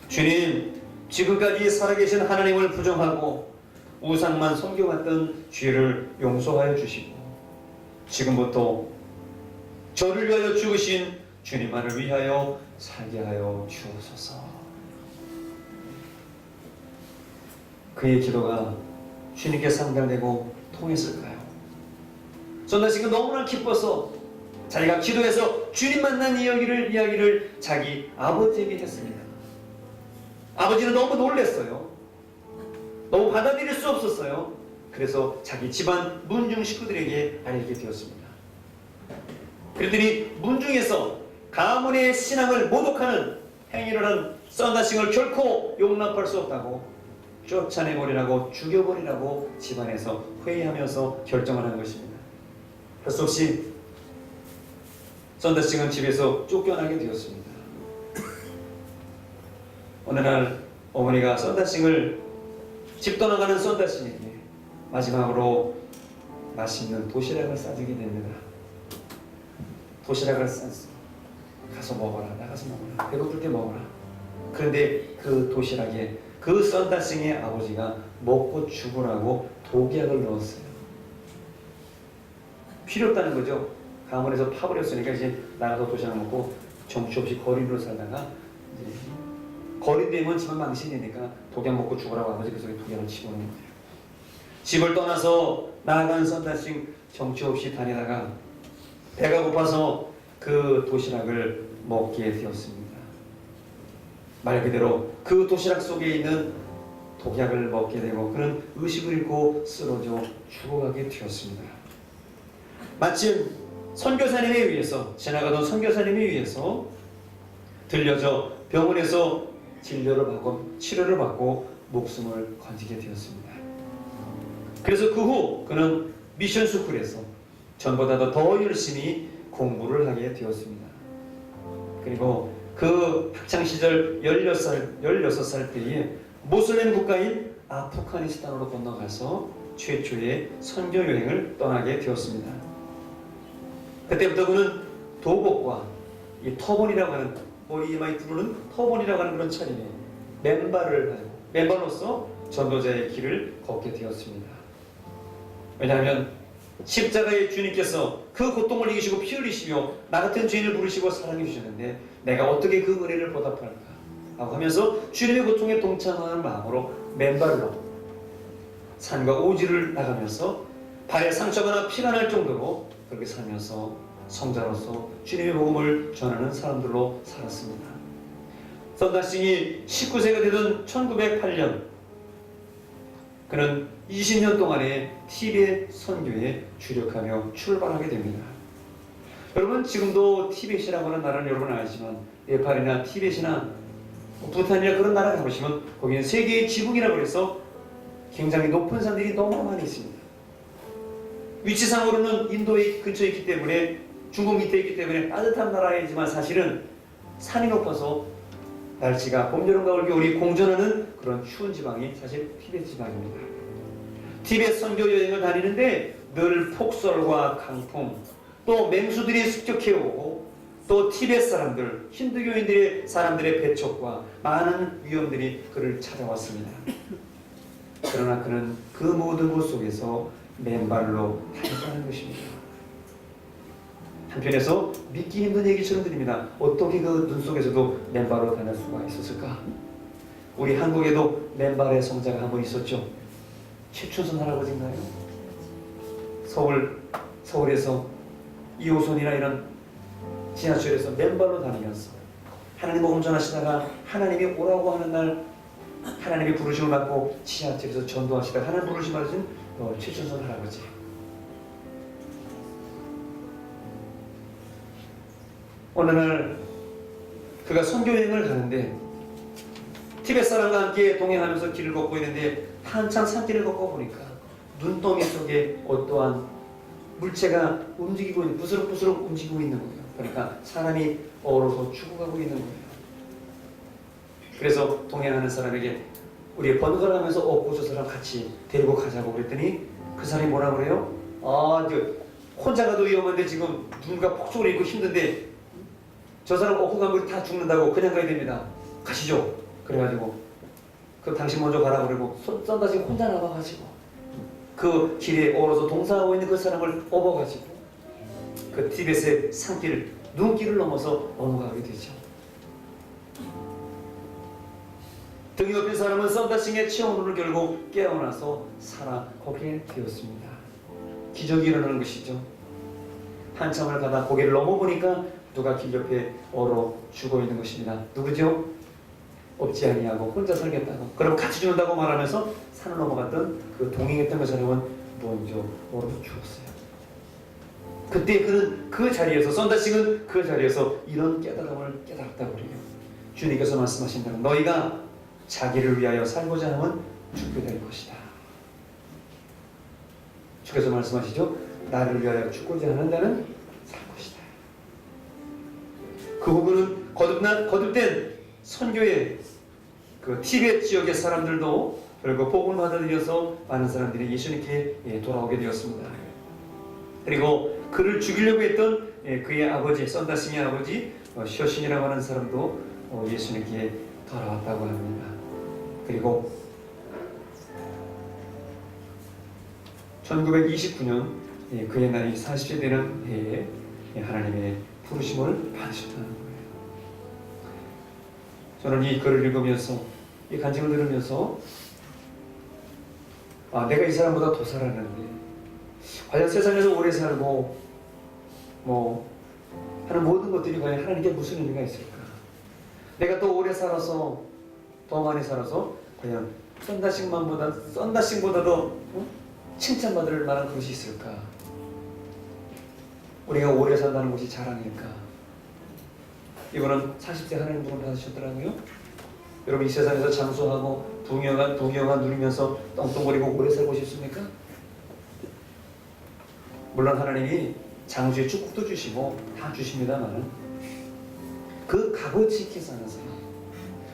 [SPEAKER 1] 주님, 지금까지 살아계신 하나님을 부정하고 우상만 섬겨왔던 죄를 용서하여 주시고 지금부터 저를 위하여 죽으신 주님만을 위하여 살게 하여 주옵소서. 그의 기도가 주님께 상달되고 통했을까요? 선다식은 너무나 기뻐서 자기가 기도해서 주님 만난 이야기를 자기 아버지에게 했습니다. 아버지는 너무 놀랐어요. 너무 받아들일 수 없었어요. 그래서 자기 집안 문중 식구들에게 알리게 되었습니다. 그랬더니 문중에서 가문의 신앙을 모독하는 행위를 한 선다싱을 결코 용납할 수 없다고 쫓아내버리라고 죽여버리라고 집안에서 회의하면서 결정을 한 것입니다. 할 수 없이 선다싱은 집에서 쫓겨나게 되었습니다. 어느 날 어머니가 선다싱을 집 떠나가는 선다싱에게 마지막으로 맛있는 도시락을 싸주게 됩니다. 도시락을 쌌어. 가서 먹어라. 나가서 먹어라. 배고플 때 먹어라. 그런데 그 도시락에 그 선다싱의 아버지가 먹고 죽으라고 독약을 넣었어요. 필요 없다는 거죠. 가문에서 파버렸으니까 이제 나가서 도시락 먹고 정치 없이 거리로 살다가 이제 거리되면 집안 망신이니까 독약 먹고 죽으라고 아버지 그 속에 독약을 집어넣은 거예요. 집을 떠나서 나아간 선다싱 정치 없이 다니다가 배가 고파서 그 도시락을 먹게 되었습니다. 말 그대로 그 도시락 속에 있는 독약을 먹게 되고 그는 의식을 잃고 쓰러져 죽어가게 되었습니다. 마침 선교사님에 의해서 지나가던 선교사님에 의해서 들려져 병원에서 진료를 받고 치료를 받고 목숨을 건지게 되었습니다. 그래서 그 후 그는 미션 스쿨에서 전보다 더 열심히 공부를 하게 되었습니다. 그리고 그 학창시절 16살 때에 모슬렘 국가인 아프가니스탄으로 건너가서 최초의 선교 여행을 떠나게 되었습니다. 그때부터 그는 도복과 이 터번이라고 하는 머리에 많이 두르는 터번이라고 하는 그런 차림에 맨발로서 전도자의 길을 걷게 되었습니다. 왜냐하면 십자가의 주님께서 그 고통을 이기시고 피 흘리시며 나 같은 죄인을 부르시고 사랑해 주셨는데 내가 어떻게 그 은혜를 보답할까 하고 하면서 주님의 고통에 동참하는 마음으로 맨발로 산과 오지를 나가면서 발에 상처가 나 피가 날 정도로 그렇게 살면서 성자로서 주님의 복음을 전하는 사람들로 살았습니다. 선다싱이 19세가 되던 1908년 그는 20년 동안의 티벳 선교에 주력하며 출발하게 됩니다. 여러분 지금도 티벳이라고 하는 나라는 여러분 알지만 네팔이나 티벳이나 부탄이나 그런 나라 가보시면 거기는 세계의 지붕이라고 해서 굉장히 높은 산들이 너무 많이 있습니다. 위치상으로는 인도에 근처에 있기 때문에 중국 밑에 있기 때문에 따뜻한 나라이지만 사실은 산이 높아서 날씨가 봄, 여름, 가을, 겨울이 공존하는 그런 추운 지방이 사실 티벳 지방입니다. 티벳 선교 여행을 다니는데 늘 폭설과 강풍 또 맹수들이 습격해오고 또 티벳 사람들, 힌두교인들의 사람들의 배척과 많은 위험들이 그를 찾아왔습니다. 그러나 그는 그 모든 것 속에서 맨발로 다녔다는 것입니다. 한편에서 믿기 힘든 얘기처럼 들립니다. 어떻게 그 눈 속에서도 맨발로 다닐 수가 있었을까? 우리 한국에도 맨발의 성자가 한 번 있었죠. 최춘선 할아버지인가요? 서울에서 2호선이나 이런 지하철에서 맨발로 다니면서 하나님 복음 전하시다가 하나님이 오라고 하는 날 하나님의 부르심을 받고 지하철에서 전도하시다가 하나님 부르심 받으신 최춘선 할아버지. 어느 날 그가 선교여행을 가는데 티벳 사람과 함께 동행하면서 길을 걷고 있는데 한참 산길을 걷고 보니까 눈덩이 속에 어떠한 물체가 움직이고 있는, 부스럭부스럭 움직이고 있는 거예요. 그러니까 사람이 얼어서 죽어가고 있는 거예요. 그래서 동행하는 사람에게 우리 번갈아 가면서 저 사람 같이 데리고 가자고 그랬더니 그 사람이 뭐라 그래요? 혼자 가도 위험한데 지금 누군가 폭죽을 입고 힘든데 저 사람 업고 가면 우리 다 죽는다고 그냥 가야 됩니다. 가시죠. 그래가지고 그 당신 먼저 가라 그러고 썬다시 혼자 나와가지고 그 길에 얼어서 동사하고 있는 그 사람을 업어가지고 그 티벳의 산길, 눈길을 넘어서 넘어가게 되죠. 등이 높인 사람은 썬다싱의 체온을 결국 깨어나서 살아거게 되었습니다. 기적이 일어나는 것이죠. 한참을 가다 고개를 넘어보니까 누가 길 옆에 얼어 죽어 있는 것입니다. 누구죠? 없지 아니하고 혼자 살겠다고, 그럼 같이 죽는다고 말하면서 산을 넘어갔던 그 동행했던 그 사람은 먼저 얼어서 죽었어요. 그때 그는 그 자리에서, 썬다싱은 그 자리에서 이런 깨달음을 깨달았다고 그래요. 주님께서 말씀하신 대로 너희가 자기를 위하여 살고자 하면 죽게 될 것이다. 주께서 말씀하시죠. 나를 위하여 죽고자 하는 자는 살 것이다. 그 부분은 거듭된 선교의 그 티벳 지역의 사람들도 결국 복음을 받아들여서 많은 사람들이 예수님께 돌아오게 되었습니다. 그리고 그를 죽이려고 했던 그의 아버지, 썬다싱의 아버지 셔신이라고 하는 사람도 예수님께 돌아왔다고 합니다. 그리고 1929년 그의 나이 40세 되는 해에 하나님의 부르심을 받으셨다는 거예요. 저는 이 글을 읽으면서, 이 간증을 들으면서 내가 이 사람보다 더 살았는데 과연 세상에서 오래 살고 하는 모든 것들이 과연 하나님께 무슨 의미가 있을까? 내가 더 오래 살아서, 더 많이 살아서 과연 썬다싱보다도 칭찬받을 만한 그것이 있을까? 우리가 오래 산다는 것이 자랑일까? 이거는 40세 하나님 복을 받으셨더라고요. 여러분 이 세상에서 장수하고 부귀영화 누리면서 떵떵거리고 오래 살고 싶습니까? 물론 하나님이 장수의 축복도 주시고 다 주십니다만 그 값어치 있게 사는 사람,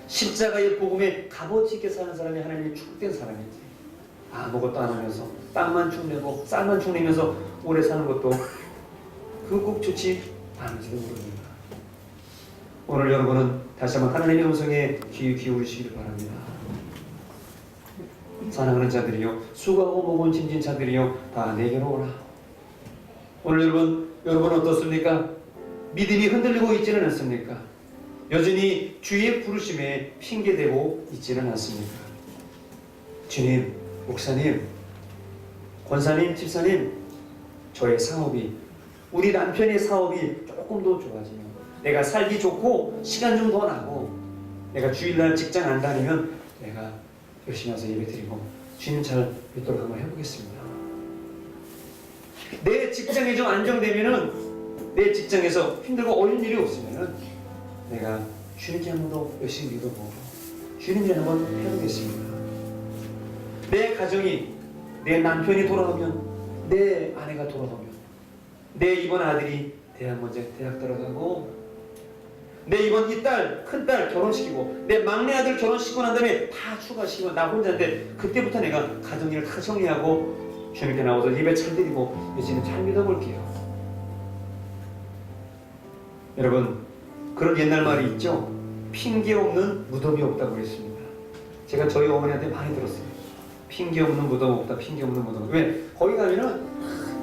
[SPEAKER 1] 십자가의 복음에 값어치 있게 사는 사람이 하나님의 축복된 사람이지, 아무것도 안 하면서 땅만 축내고 쌀만 축내면서 오래 사는 것도 그거 꼭 좋지 않은지도 모릅니다. 오늘 여러분은 다시 한번 하나님의 음성에 귀 기울이시길 바랍니다. 사랑하는 자들이요, 수고하고 무거운 짐진 자들이요, 다 내게로 오라. 오늘 여러분 어떻습니까? 믿음이 흔들리고 있지는 않습니까? 여전히 주의 부르심에 핑계대고 있지는 않습니까? 주님, 목사님, 권사님, 집사님, 저의 사업이, 우리 남편의 사업이 조금 더 좋아지면, 내가 살기 좋고 시간 좀 더 나고 내가 주일날 직장 안 다니면 내가 열심히 와서 예배 드리고 주님 잘 뵙도록 한번 해보겠습니다. 내 직장이 좀 안정되면은, 내 직장에서 힘들고 어려운 일이 없으면은 내가 주님께 한 번 더 열심히 믿어보고 주님께 한번 해보겠습니다. 내 가정이, 내 남편이 돌아오면, 내 아내가 돌아오면, 내 이번 아들이 대학 들어가고, 내 이번 큰딸 결혼시키고, 내 막내 아들 결혼시키고 난 다음에 다 추가시키고 나 혼자인데, 그때부터 내가 가정일을 다 정리하고 주님께 나와서 예배 잘 드리고 예수님 잘 믿어볼게요. 여러분, 그런 옛날 말이 있죠. 핑계 없는 무덤이 없다고 그랬습니다. 제가 저희 어머니한테 많이 들었어요. 핑계 없는 무덤 없다, 핑계 없는 무덤. 왜? 거기 가면은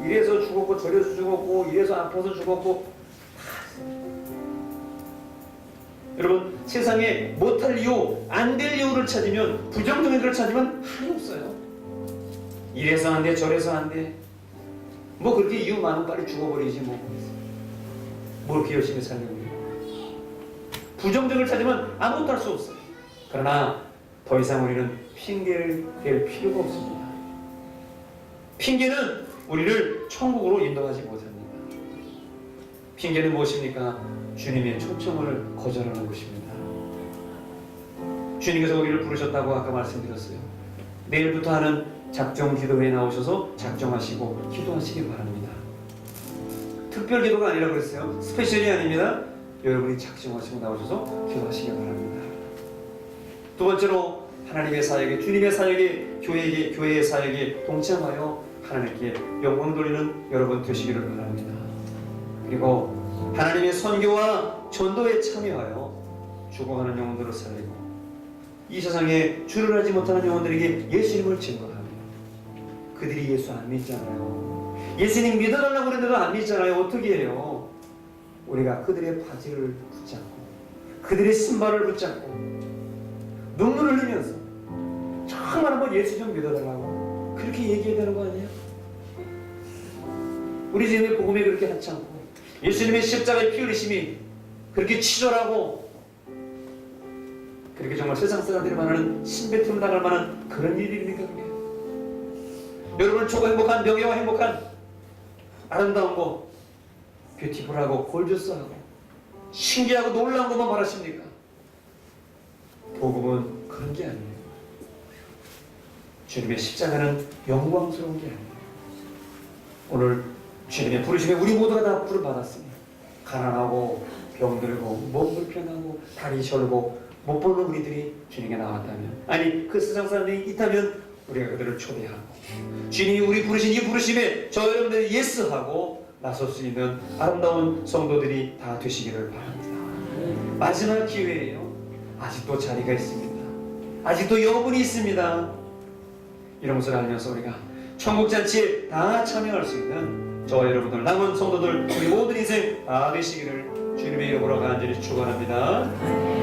[SPEAKER 1] 이래서 죽었고 저래서 죽었고 이래서 아파서 죽었고. 여러분, 세상에 못할 이유, 안 될 이유를 찾으면, 부정적인 것을 찾으면 한이 없어요. 이래서 안 돼, 저래서 안 돼. 그렇게 이유 많으면 빨리 죽어버리지 뭘 그렇게 열심히 살려고 해요. 부정적을 찾으면 아무것도 할 수 없어요. 그러나 더 이상 우리는 핑계를 댈 필요가 없습니다. 핑계는 우리를 천국으로 인도하지 못합니다. 핑계는 무엇입니까? 주님의 초청을 거절하는 것입니다. 주님께서 우리를 부르셨다고 아까 말씀드렸어요. 내일부터 하는 작정 기도회에 나오셔서 작정하시고 기도하시기 바랍니다. 특별 기도가 아니라 그랬어요. 스페셜이 아닙니다. 여러분이 작정하시고 나오셔서 기도하시기 바랍니다. 두 번째로 하나님의 사역에, 주님의 사역에, 교회의 사역에 동참하여 하나님께 영광 돌리는 여러분 되시기를 바랍니다. 그리고 하나님의 선교와 전도에 참여하여 죽어가는 영혼들을 살리고 이 세상에 주를 알지 못하는 영혼들에게 예수님을 증거하며, 그들이 예수 안 믿잖아요. 예수님 믿어달라고 그랬는데도 안 믿잖아요. 어떻게 해요? 우리가 그들의 바지를 붙잡고 그들의 신발을 붙잡고 눈물을 흘리면서 정말 한번 예수 좀 믿어달라고 그렇게 얘기해야 되는 거 아니에요? 우리 주님의 복음이 그렇게 하찮고 예수님의 십자가의 피 흘리심이 그렇게 치졸하고 그렇게 정말 세상 사람들이 말하는 신배틀 나갈 만한 그런 일입니까? 그게? 여러분 초고 행복한, 명예와 행복한, 아름다운 거, 뷰티풀하고 골저스하고 신기하고 놀라운 것만 말하십니까? 복음은 그런 게 아니에요. 주님의 십자가는 영광스러운 게 아니에요. 오늘 주님의 부르심에 우리 모두가 다 부름받았으니 가난하고 병들고 몸 불편하고 다리 절고 못 보는 우리들이 주님께 나왔다면, 아니 그 세상 사람들이 있다면 우리가 그들을 초대하고 주님이 우리 부르신 이 부르심에 저 여러분들이 예스하고 나설 수 있는 아름다운 성도들이 다 되시기를 바랍니다. 마지막 기회예요. 아직도 자리가 있습니다. 아직도 여분이 있습니다. 이런 것을 알면서 우리가 천국잔치에 다 참여할 수 있는 저와 여러분들, 남은 성도들, 우리 모든 인생 다 되시기를 주님의 이름으로 간절히 축원합니다.